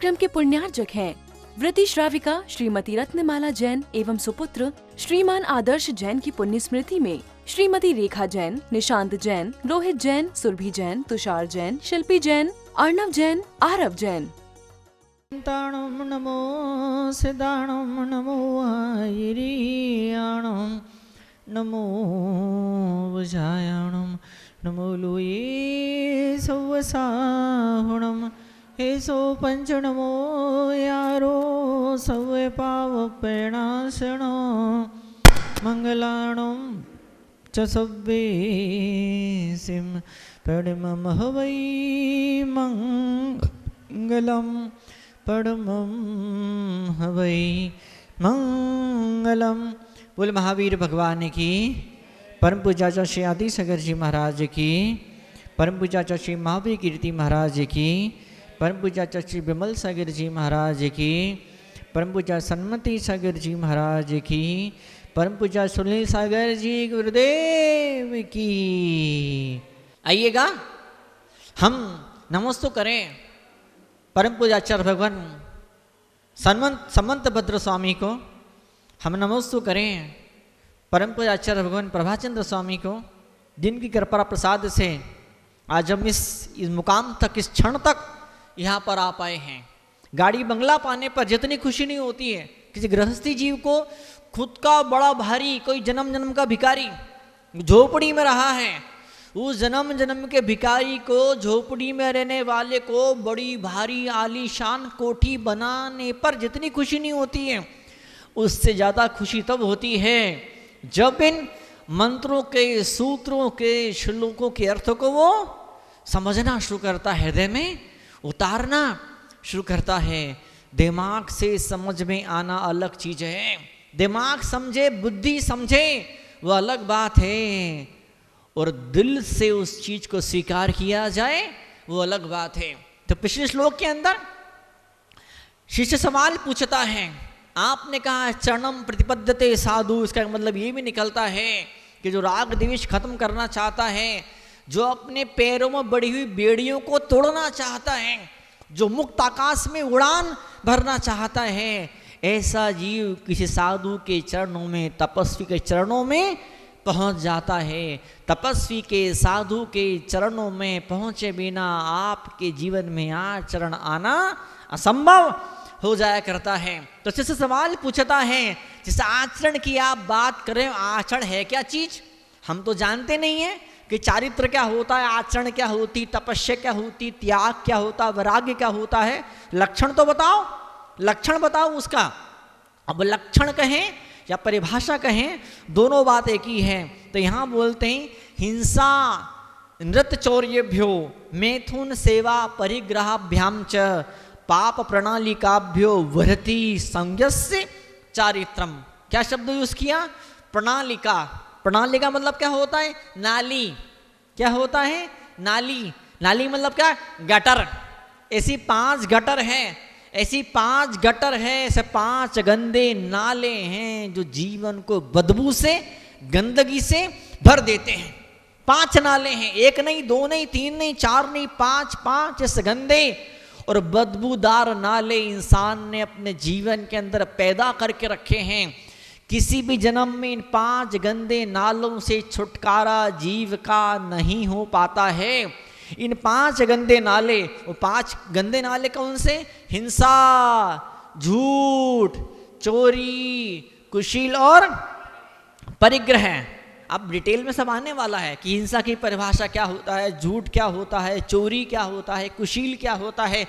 कार्यक्रम के पुण्यार्जक हैं वृति श्राविका श्रीमती रत्नमाला जैन एवं सुपुत्र श्रीमान आदर्श जैन की पुण्य स्मृति में श्रीमती रेखा जैन, निशांत जैन, रोहित जैन, सुरभि जैन, तुषार जैन, शिल्पी जैन, अर्णव जैन, आरव जैन। ताणम नमो सिदाणम नमो आयरियाणम नमो वजायाणम नमो लोये सौवसाहुणम हे सो पंच नमो यारो सवे पाव प्रेणासणो मंगलाणम च सब्बे सिम पड़मम हवै मंगलम पड़मम हवै मंगलम। बोल महावीर भगवान की, परम पूजा श्री आदि सागर जी महाराज की, परम पूजा श्री महावीर कीर्ति महाराज की, परम पूजा श्री विमल सागर जी महाराज की, परम पूजा सन्मति सागर जी महाराज की, परम पूजा सुनील सागर जी गुरुदेव की। आइएगा हम नमस्ते करें परम पूजाचार्य भगवान समंत भद्र स्वामी को, हम नमस्ते करें परम पूजाचार्य भगवान प्रभाचंद्र स्वामी को, जिनकी कृपा प्रसाद से आज हम इस मुकाम तक, इस क्षण तक यहाँ पर आ पाए हैं। गाड़ी बंगला पाने पर जितनी खुशी नहीं होती है किसी गृहस्थी जीव को, खुद का बड़ा भारी कोई जन्म जन्म का भिखारी झोपड़ी में रहा है, उस जन्म जन्म के भिखारी को, झोपड़ी में रहने वाले को बड़ी भारी आलीशान कोठी बनाने पर जितनी खुशी नहीं होती है, उससे ज़्यादा खुशी तब होती है जब इन मंत्रों के, सूत्रों के, श्लोकों के अर्थ को वो समझना शुरू करता है, हृदय में उतारना शुरू करता है। दिमाग से समझ में आना अलग चीज है, दिमाग समझे, बुद्धि समझे, वो अलग बात है, और दिल से उस चीज को स्वीकार किया जाए वो अलग बात है। तो पिछले श्लोक के अंदर शिष्य सवाल पूछता है, आपने कहा चरणम प्रतिपद्यते साधु, इसका मतलब ये भी निकलता है कि जो राग द्वेष खत्म करना चाहता है, जो अपने पैरों में बढ़ी हुई बेड़ियों को तोड़ना चाहता है, जो मुक्त आकाश में उड़ान भरना चाहता है, ऐसा जीव किसी साधु के चरणों में, तपस्वी के चरणों में पहुंच जाता है। तपस्वी के, साधु के चरणों में पहुंचे बिना आपके जीवन में आचरण आना असंभव हो जाया करता है। तो जैसे सवाल पूछता है, जैसे आचरण की आप बात करें, आचरण है क्या चीज? हम तो जानते नहीं है कि चारित्र क्या होता है, आचरण क्या होती, तपस्या क्या होती, त्याग क्या होता, वैराग्य क्या होता है। लक्षण तो बताओ, लक्षण बताओ उसका। अब लक्षण कहें या परिभाषा कहें, दोनों बात एक ही है। तो यहाँ बोलते हैं हिंसा नृत्य चौर्यभ्यो मैथुन सेवा परिग्रहाभ्याम च पाप प्रणालिकाभ्यो वरति संज्ञस्य चारित्रम। क्या शब्द यूज किया? प्रणालिका। प्रणालिका मतलब क्या होता है? नाली। क्या होता है? नाली। नाली मतलब क्या? गटर। ऐसी 5 गटर हैं, ऐसी 5 गटर है, ऐसे 5 गंदे नाले हैं जो जीवन को बदबू से, गंदगी से भर देते हैं। 5 नाले हैं, 1 नहीं, 2 नहीं, 3 नहीं, 4 नहीं, 5 ऐसे गंदे और बदबूदार नाले इंसान ने अपने जीवन के अंदर पैदा करके रखे हैं। किसी भी जन्म में इन 5 गंदे नालों से छुटकारा जीव का नहीं हो पाता है। इन 5 गंदे नाले, वो 5 गंदे नाले कौन से? हिंसा, झूठ, चोरी, कुशील और परिग्रह। अब डिटेल में सब आने वाला है कि हिंसा की परिभाषा क्या होता है, झूठ क्या होता है, चोरी क्या होता है, कुशील क्या होता है,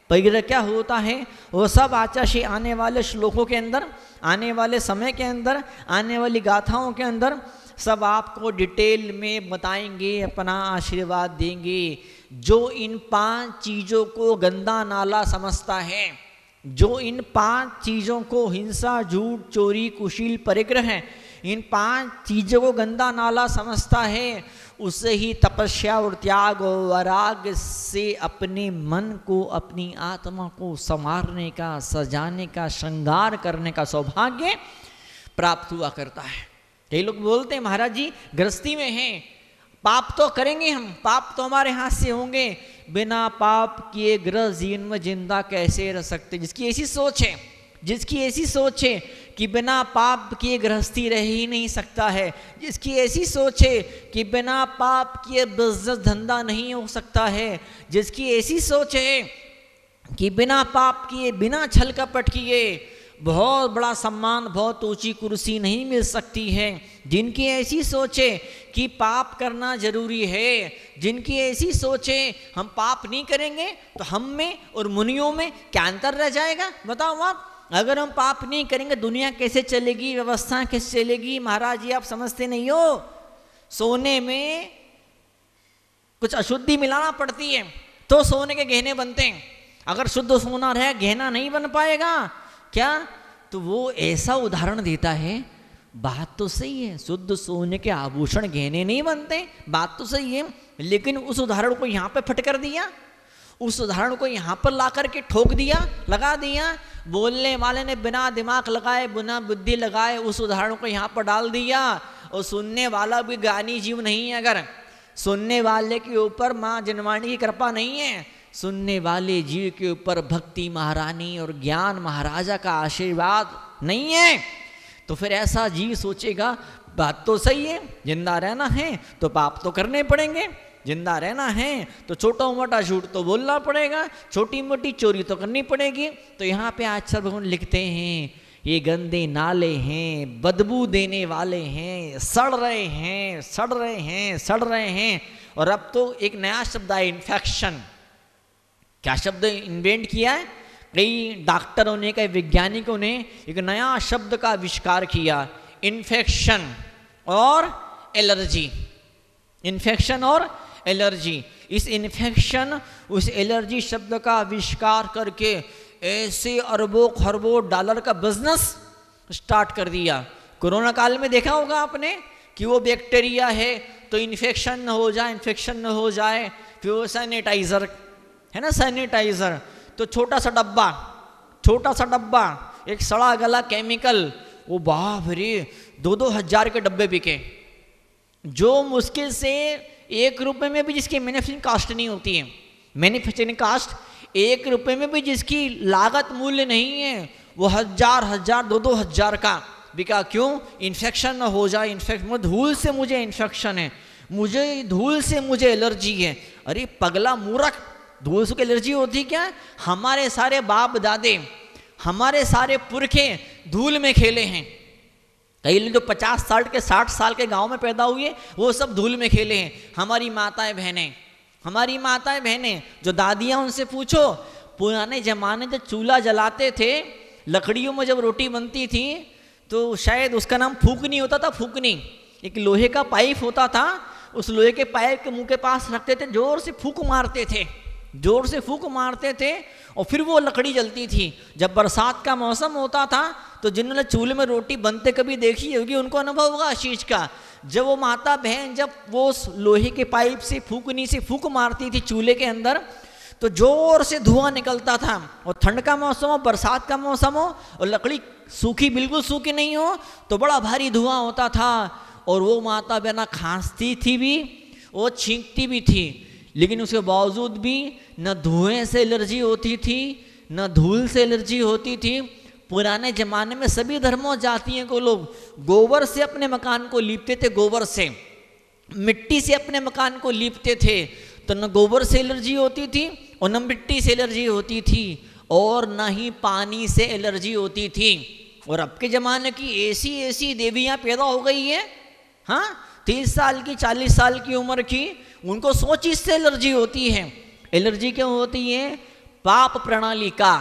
परिग्रह क्या होता है। वो सब आचार्य आने वाले श्लोकों के अंदर, आने वाले समय के अंदर, आने वाली गाथाओं के अंदर सब आपको डिटेल में बताएंगे, अपना आशीर्वाद देंगे। जो इन 5 चीज़ों को गंदा नाला समझता है, जो इन 5 चीज़ों को, हिंसा, झूठ, चोरी, कुशील, परिग्रह, इन 5 चीज़ों को गंदा नाला समझता है, उसे ही तपस्या और त्याग और वैराग्य से अपने मन को, अपनी आत्मा को संवारने का, सजाने का, श्रृंगार करने का सौभाग्य प्राप्त हुआ करता है। कई लोग बोलते हैं महाराज जी गृहस्थी में हैं, पाप तो करेंगे हम, पाप तो हमारे हाथ से होंगे, बिना पाप किए गृह जीवन में जिंदा कैसे रह सकते। जिसकी ऐसी सोच है, जिसकी ऐसी सोच है कि बिना पाप किए गृहस्थी रह ही नहीं सकता है, जिसकी ऐसी सोच है कि बिना पाप किए बिजनेस धंधा नहीं हो सकता है, जिसकी ऐसी सोच है कि बिना पाप किए, बिना छल कपट किए बहुत बड़ा सम्मान, बहुत ऊंची कुर्सी नहीं मिल सकती है, जिनकी ऐसी सोच है कि पाप करना जरूरी है, जिनकी ऐसी सोच है हम पाप नहीं करेंगे तो हम में और मुनियों में क्या अंतर रह जाएगा। बताओ आप, अगर हम पाप नहीं करेंगे दुनिया कैसे चलेगी, व्यवस्था कैसे चलेगी। महाराज जी आप समझते नहीं हो, सोने में कुछ अशुद्धि मिलाना पड़ती है तो सोने के गहने बनते हैं। अगर शुद्ध सोना रहे गहना नहीं बन पाएगा क्या। तो वो ऐसा उदाहरण देता है, बात तो सही है, शुद्ध सोने के आभूषण गहने नहीं बनते, बात तो सही है, लेकिन उस उदाहरण को यहाँ पे फट कर दिया, उस उदाहरण को यहाँ पर ला करके ठोक दिया, लगा दिया। बोलने वाले ने बिना दिमाग लगाए, बिना बुद्धि लगाए उस उदाहरण को यहाँ पर डाल दिया। और सुनने वाला भी ज्ञानी जीव नहीं है, अगर सुनने वाले के ऊपर माँ जनवाणी की कृपा नहीं है, सुनने वाले जीव के ऊपर भक्ति महारानी और ज्ञान महाराजा का आशीर्वाद नहीं है, तो फिर ऐसा जीव सोचेगा बात तो सही है, जिंदा रहना है तो पाप तो करने पड़ेंगे, जिंदा रहना है तो छोटा मोटा झूठ तो बोलना पड़ेगा, छोटी मोटी चोरी तो करनी पड़ेगी। तो यहाँ पे आचार्य भगवान लिखते हैं ये गंदे नाले हैं, बदबू देने वाले हैं, सड़ रहे हैं, सड़ रहे हैं, सड़ रहे हैं। और अब तो एक नया शब्द आया, इन्फेक्शन। क्या शब्द इन्वेंट किया है? कई डॉक्टरों ने, कई वैज्ञानिकों ने एक नया शब्द का आविष्कार किया, इन्फेक्शन और एलर्जी। इन्फेक्शन और एलर्जी। इस इन्फेक्शन उस एलर्जी शब्द का आविष्कार करके ऐसे अरबों खरबों डॉलर का बिजनेस स्टार्ट कर दिया। कोरोना काल में देखा होगा आपने कि वो बैक्टीरिया है तो इन्फेक्शन न हो जाए, इन्फेक्शन न हो जाए, फिर वो सैनिटाइजर है ना, सैनिटाइजर तो छोटा सा डब्बा, एक सड़ा गला केमिकल, वो बाप रे 2-2 हजार के डब्बे बिके, जो मुश्किल से 1 रुपए में भी जिसकी मैन्युफैक्चरिंग कास्ट नहीं होती है, मैन्युफैक्चरिंग कास्ट 1 रुपए में भी जिसकी लागत मूल्य नहीं है, वो 1000-2-2 हजार का बिका। क्यों? इन्फेक्शन न हो जाए, इन्फेक्शन, धूल से मुझे इन्फेक्शन है, मुझे धूल से मुझे एलर्जी है। अरे पगला मूर्ख, धूल से एलर्जी होती क्या? हमारे सारे बाप दादे, हमारे सारे पुरखे धूल में खेले हैं। कई लोग जो 50 साल के 60 साल के गांव में पैदा हुए वो सब धूल में खेले हैं। हमारी माताएं बहनें जो दादियां, उनसे पूछो पुराने जमाने जब चूल्हा जलाते थे, लकड़ियों में जब रोटी बनती थी तो शायद उसका नाम फूकनी होता था। फूकनी एक लोहे का पाइप होता था, उस लोहे के पाइप के मुंह के पास रखते थे, जोर से फूक मारते थे और फिर वो लकड़ी जलती थी। जब बरसात का मौसम होता था तो जिन्होंने चूल्हे में रोटी बनते कभी देखी होगी उनको अनुभव होगा इस चीज का। जब वो माता बहन जब वो लोहे के पाइप से फूकनी से फूक मारती थी चूल्हे के अंदर तो जोर से धुआं निकलता था। और ठंड का मौसम हो, बरसात का मौसम हो और लकड़ी सूखी, बिल्कुल सूखी नहीं हो तो बड़ा भारी धुआं होता था। और वो माता बहना खांसती थी भी, वो छींकती भी थी, लेकिन उसके बावजूद भी न धुएं से एलर्जी होती थी न धूल से एलर्जी होती थी। पुराने जमाने में सभी धर्मों जातियों को लोग गोबर से अपने मकान को लीपते थे, गोबर से, मिट्टी से अपने मकान को लीपते थे, तो न गोबर से एलर्जी होती थी और न मिट्टी से एलर्जी होती थी और न ही पानी से एलर्जी होती थी। और अब के ज़माने की ऐसी देवियाँ पैदा हो गई है, हाँ, 30 साल की 40 साल की उम्र की, उनको 100 चीज़ से एलर्जी होती है। एलर्जी क्यों होती है? पाप प्रणाली का,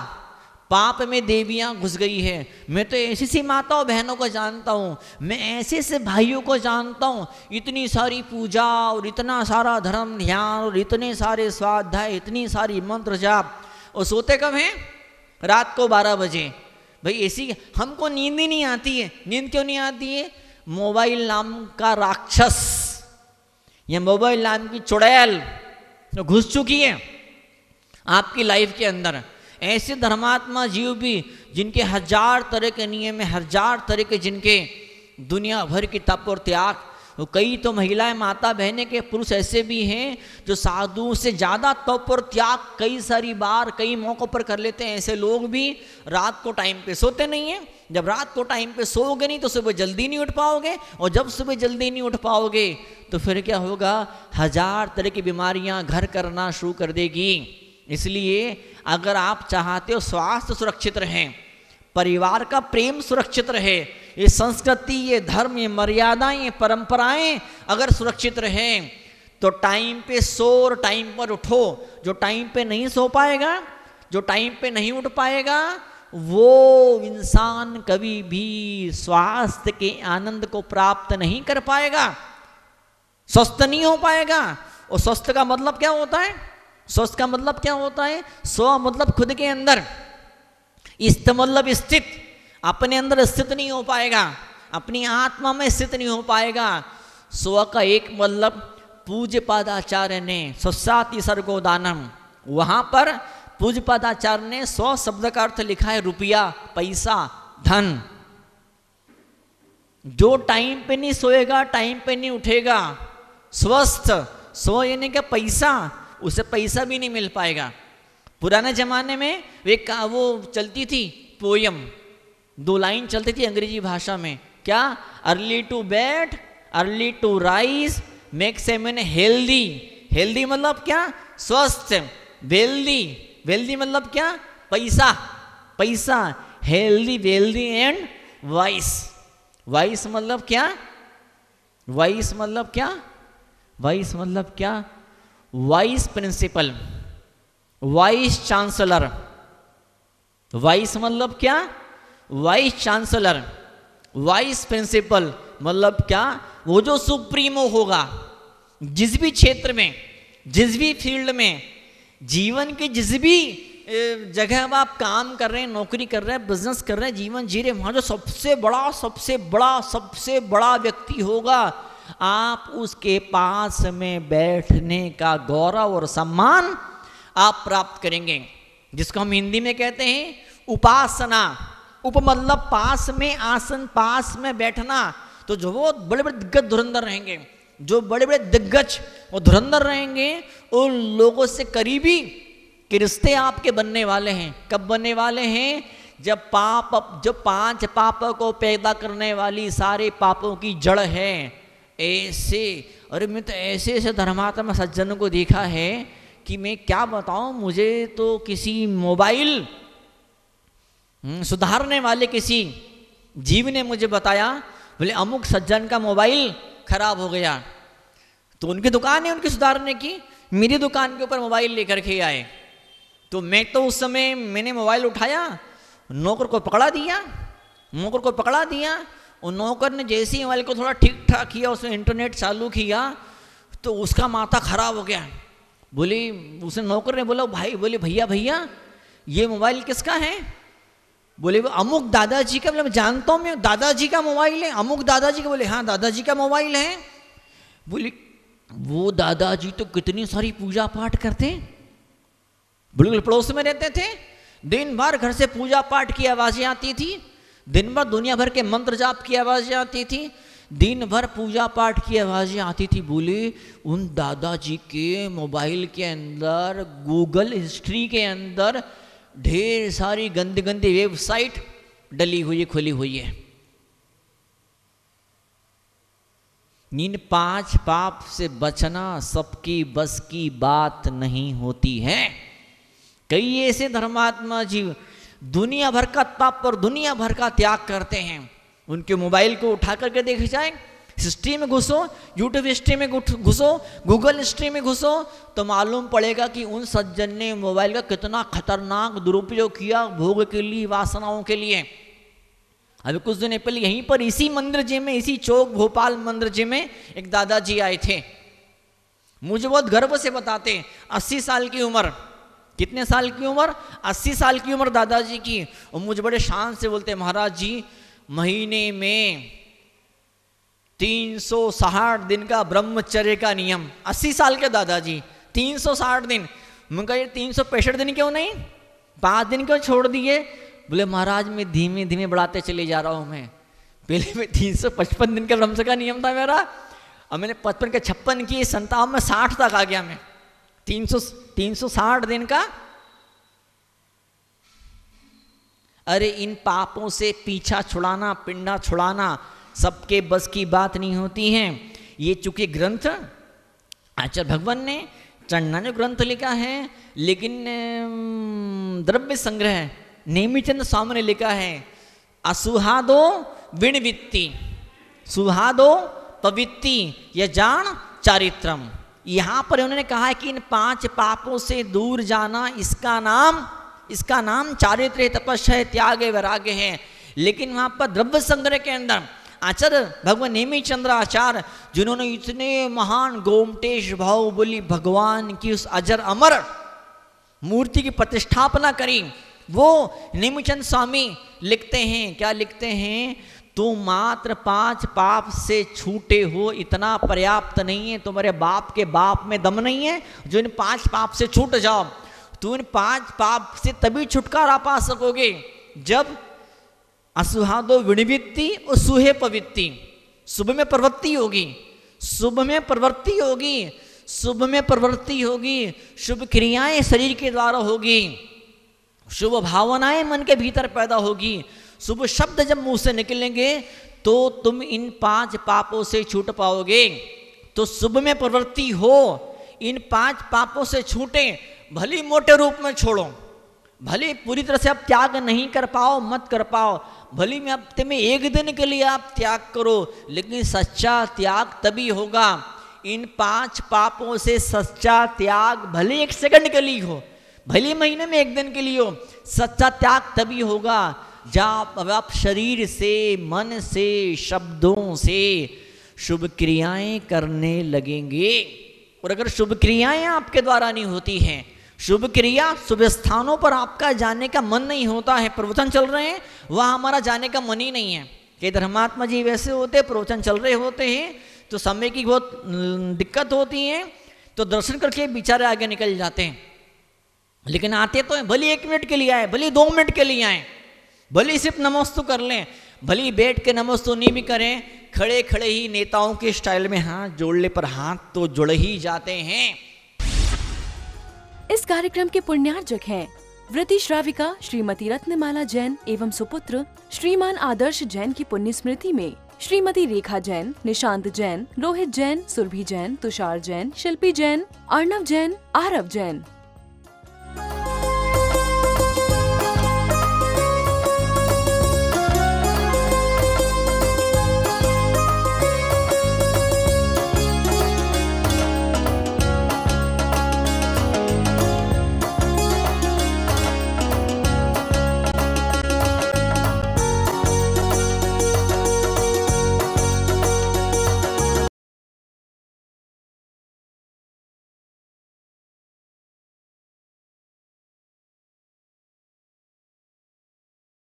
पाप में देवियां घुस गई है। मैं तो ऐसी सी माताओं बहनों को जानता हूँ, मैं ऐसे से भाइयों को जानता हूँ, इतनी सारी पूजा और इतना सारा धर्म ध्यान और इतने सारे स्वाध्याय, इतनी सारी मंत्र जाप, और सोते कब हैं? रात को 12 बजे। भाई ऐसी हमको नींद ही नहीं आती है। नींद क्यों नहीं आती है? मोबाइल नाम का राक्षस या मोबाइल नाम की चुड़ैल तो घुस चुकी है आपकी लाइफ के अंदर। ऐसे धर्मात्मा जीव भी जिनके 1000 तरह के नियम है, 1000 तरह के जिनके दुनिया भर की तप और त्याग, तो कई तो महिलाएं माता बहनें के पुरुष ऐसे भी हैं जो साधु से ज़्यादा तप और त्याग कई सारी बार कई मौक़ों पर कर लेते हैं। ऐसे लोग भी रात को टाइम पे सोते नहीं हैं। जब रात को टाइम पे सोओगे नहीं तो सुबह जल्दी नहीं उठ पाओगे, और जब सुबह जल्दी नहीं उठ पाओगे तो फिर क्या होगा, 1000 तरह की बीमारियां घर करना शुरू कर देगी। इसलिए अगर आप चाहते हो स्वास्थ्य सुरक्षित रहे, परिवार का प्रेम सुरक्षित रहे, ये संस्कृति, ये धर्म, ये मर्यादाएं, ये परंपराएं अगर सुरक्षित रहें तो टाइम पे सो और टाइम पर उठो। जो टाइम पे नहीं सो पाएगा, जो टाइम पे नहीं उठ पाएगा, वो इंसान कभी भी स्वास्थ्य के आनंद को प्राप्त नहीं कर पाएगा, स्वस्थ नहीं हो पाएगा। और स्वस्थ का मतलब क्या होता है? स्वस्थ का मतलब क्या होता है? स्व मतलब खुद के अंदर, इस्त मतलब स्थित, अपने अंदर स्थित नहीं हो पाएगा, अपनी आत्मा में स्थित नहीं हो पाएगा। स्व का एक मतलब पूज्य पादाचार्य ने स्वसाति सर्गोदानम, वहां पर पूज्य पादाचार्य ने 100 शब्द का अर्थ लिखा है रुपया, पैसा, धन। जो टाइम पे नहीं सोएगा, टाइम पे नहीं उठेगा, स्वस्थ, सो यानी कि पैसा, उसे पैसा भी नहीं मिल पाएगा। पुराने जमाने में वो चलती थी पोयम, 2 लाइन चलती थी अंग्रेजी भाषा में, क्या? Early to bed, early to rise, makes a man healthy. Healthy मतलब क्या? स्वस्थ। वेल्दी, वेल्दी मतलब क्या? पैसा, पैसा। Healthy, wealthy and wise. Wise मतलब क्या? वाइस मतलब क्या? वाइस मतलब क्या? Vice principal, vice chancellor. Vice मतलब क्या? वाइस चांसलर, वाइस प्रिंसिपल मतलब क्या? वो जो सुप्रीमो होगा, जिस भी क्षेत्र में, जिस भी फील्ड में, जीवन के जिस भी जगह अब आप काम कर रहे हैं, नौकरी कर रहे हैं, बिजनेस कर रहे हैं, जीवन जी रहे हैं, वहाँ जो सबसे बड़ा सबसे बड़ा सबसे बड़ा व्यक्ति होगा, आप उसके पास में बैठने का गौरव और सम्मान आप प्राप्त करेंगे, जिसको हम हिंदी में कहते हैं उपासना। उप मतलब पास में, आसन, पास में बैठना। तो जो वो बड़े बड़े दिग्गज धुरंधर रहेंगे, जो बड़े बड़े दिग्गज वो धुरंधर रहेंगे, उन लोगों से करीबी के रिश्ते आपके बनने वाले हैं। कब बनने वाले हैं? जब पाप, जो 5 पापों को पैदा करने वाली सारे पापों की जड़ है। ऐसे, अरे मैं तो ऐसे ऐसे धर्मात्मा सज्जनों को देखा है कि मैं क्या बताऊं, मुझे तो किसी मोबाइल सुधारने वाले किसी जीव ने मुझे बताया, बोले अमुक सज्जन का मोबाइल खराब हो गया, तो उनकी दुकान है उनकी सुधारने की, मेरी दुकान के ऊपर मोबाइल लेकर के आए। तो मैं तो उस समय मैंने मोबाइल उठाया, नौकर को पकड़ा दिया, नौकर को पकड़ा दिया, और नौकर ने जैसे ही मोबाइल को थोड़ा ठीक ठाक किया, उसने इंटरनेट चालू किया, तो उसका माथा खराब हो गया। बोली, उसने नौकर ने बोला, भाई, बोले भैया भैया ये मोबाइल किसका है? बोले वो अमुक दादाजी का। बोले जानता हूँ मैं, दादाजी का मोबाइल है, अमुक दादाजी का। बोले हाँ दादाजी का मोबाइल है। बोले वो दादाजी तो कितनी सारी पूजा पाठ करते, बिल्कुल पड़ोस में रहते थे, दिन भर घर से पूजा पाठ की आवाज़ें आती थी, दिन भर दुनिया भर के मंत्र जाप की आवाज़ें आती थी, दिन भर पूजा पाठ की आवाज़ें आती थी। बोले उन दादाजी के मोबाइल के अंदर, गूगल हिस्ट्री के अंदर ढेर सारी गंदी गंदी वेबसाइट डली हुई है, खुली हुई है। इन 5 पाप से बचना सबकी बस की बात नहीं होती है। कई ऐसे धर्मात्मा जीव दुनिया भर का तप और दुनिया भर का त्याग करते हैं। उनके मोबाइल को उठा करके देखे जाए, हिस्ट्री में घुसो, यूट्यूब हिस्ट्री में घुसो, गूगल हिस्ट्री में घुसो, तो मालूम पड़ेगा कि उन सज्जन ने मोबाइल का कितना खतरनाक दुरुपयोग किया भोग के लिए, वासनाओं के लिए। अभी कुछ दिन पहले यहीं पर इसी मंदिर जी में, इसी चौक भोपाल मंदिर जी में एक दादाजी आए थे। मुझे बहुत गर्व से बताते, 80 साल की उम्र, कितने साल की उम्र? 80 साल की उम्र दादाजी की। और मुझे बड़े शान से बोलते, महाराज जी महीने में 360 दिन का ब्रह्मचर्य का नियम। 80 साल के दादाजी, 360 दिन। मैं कहा 365 दिन क्यों नहीं, 5 दिन क्यों छोड़ दिए? बोले महाराज मैं धीमे धीमे बढ़ाते चले जा रहा हूं। मैं पहले में 355 दिन का ब्रह्मचर्य का नियम था मेरा, अब मैंने 55 के 56 की 57 में 60 तक आ गया मैं। 360 दिन का। अरे इन पापों से पीछा छुड़ाना, पिंडा छुड़ाना सबके बस की बात नहीं होती है। ये चूंकि ग्रंथ आचार्य भगवान ने चंडाने ग्रंथ लिखा है, लेकिन द्रव्य संग्रह नेमिचंद स्वामी ने लिखा है असुहादो विणवित्ति सुहादो पवित्ति यजान चारित्रम। यहां पर उन्होंने कहा है कि इन 5 पापों से दूर जाना इसका नाम चारित्र है, तपस्या है, त्याग है, वैराग्य है। लेकिन वहां पर द्रव्य संग्रह के अंदर आचार्य भगवान नेमी चंद्र आचार्य, जिन्होंने इतने महान गोमटेश बाहुबली भगवान की उस अजर अमर मूर्ति की प्रतिष्ठापना करी, वो नेमीचंद स्वामी लिखते हैं, क्या लिखते हैं, तुम मात्र 5 पाप से छूटे हो इतना पर्याप्त नहीं है। तुम्हारे बाप के बाप में दम नहीं है जो इन 5 पाप से छूट जाओ। तुम इन 5 पाप से तभी छुटकारा पा सकोगे जब असुहादो विनिवृत्ति और सुहे पवित्ति, शुभ में प्रवृत्ति होगी, शुभ में प्रवृत्ति होगी, शुभ में प्रवृत्ति होगी, शुभ क्रियाएं शरीर के द्वारा होगी, शुभ भावनाएं मन के भीतर पैदा होगी, शुभ शब्द जब मुंह से निकलेंगे तो तुम इन 5 पापों से छूट पाओगे। तो शुभ में प्रवृत्ति हो, इन 5 पापों से छूटे, भली मोटे रूप में छोड़ो, भले पूरी तरह से आप त्याग नहीं कर पाओ, मत कर पाओ, भले में हफ्ते में 1 दिन के लिए आप त्याग करो, लेकिन सच्चा त्याग तभी होगा। इन 5 पापों से सच्चा त्याग भले 1 सेकंड के लिए हो, भले महीने में 1 दिन के लिए हो, सच्चा त्याग तभी होगा जब आप शरीर से, मन से, शब्दों से शुभ क्रियाएं करने लगेंगे। और अगर शुभ क्रियाएं आपके द्वारा नहीं होती हैं, शुभ क्रिया शुभ स्थानों पर आपका जाने का मन नहीं होता है, प्रवचन चल रहे हैं वहाँ हमारा जाने का मन ही नहीं है। कि धर्मात्मा जी वैसे होते, प्रवचन चल रहे होते हैं तो समय की बहुत दिक्कत होती है, तो दर्शन करके बेचारे आगे निकल जाते हैं। लेकिन आते तो हैं, भले 1 मिनट के लिए आए, भले 2 मिनट के लिए आए, भले सिर्फ नमस्तु कर लें, भले बैठ के नमस्तु नहीं भी करें, खड़े खड़े ही नेताओं के स्टाइल में हाथ जोड़ने पर हाथ तो जुड़ ही जाते हैं। इस कार्यक्रम के पुण्यार्जक हैं व्रती श्राविका श्रीमती रत्नमाला जैन एवं सुपुत्र श्रीमान आदर्श जैन की पुण्य स्मृति में श्रीमती रेखा जैन, निशांत जैन, रोहित जैन, सुरभि जैन, तुषार जैन, शिल्पी जैन, अर्णव जैन, आरव जैन।